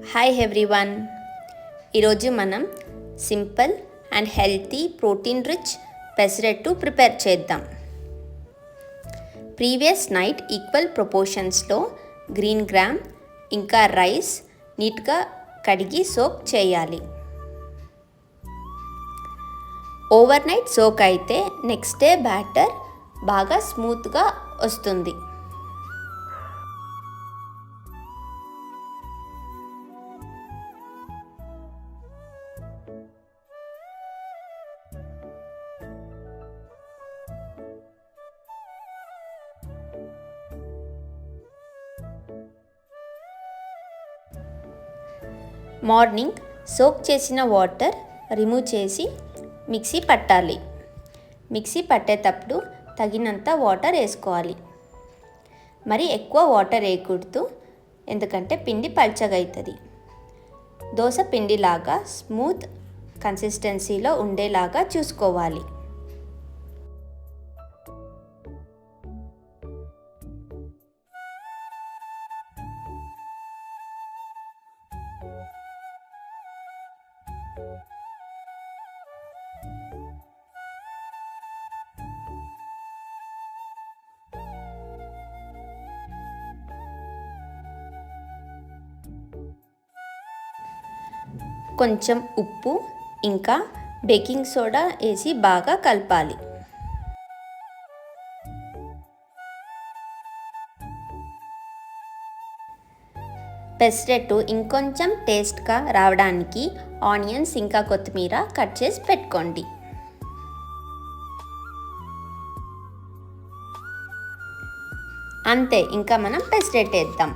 Hi everyone. ఈరోజు మనం simple and healthy protein rich pesarattu prepare చేద్దాం. ప్రీవియస్ నైట్ ఈక్వల్ ప్రపోర్షన్స్లో గ్రీన్ గ్రామ్ ఇంకా రైస్ నీట్గా కడిగి సోక్ చేయాలి. ఓవర్ నైట్ సోక్ అయితే నెక్స్ట్ డే బ్యాటర్ బాగా స్మూత్గా వస్తుంది. మార్నింగ్ సోక్ చేసిన వాటర్ రిమూవ్ చేసి మిక్సీ పట్టాలి. మిక్సీ పట్టేటప్పుడు తగినంత వాటర్ వేసుకోవాలి. మరి ఎక్కువ వాటర్ వేయకూడదు, ఎందుకంటే పిండి పల్చగా అవుతుంది. దోశ పిండిలాగా స్మూత్ కన్సిస్టెన్సీలో ఉండేలాగా చూసుకోవాలి. కొంచెం ఉప్పు ఇంకా బేకింగ్ సోడా వేసి బాగా కలపాలి. పెసరట్టు ఇంకొంచెం టేస్ట్గా రావడానికి ఆనియన్స్ ఇంకా కొత్తిమీర కట్ చేసి పెట్టుకోండి. అంతే, ఇంకా మనం పెసరట్టు వేద్దాం.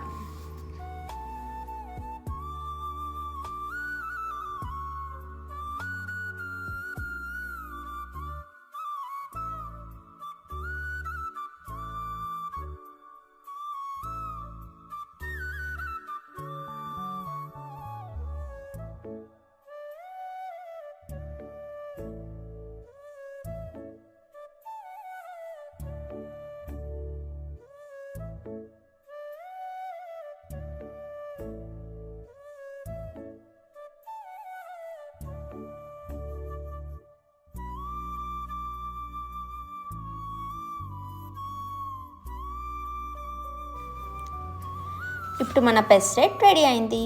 ఇప్పుడు మన పెసరట్టు రెడీ అయింది.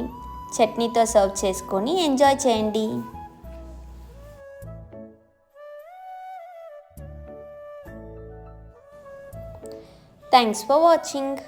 చట్నీతో సర్వ్ చేసుకొని ఎంజాయ్ చేయండి. Thanks for watching.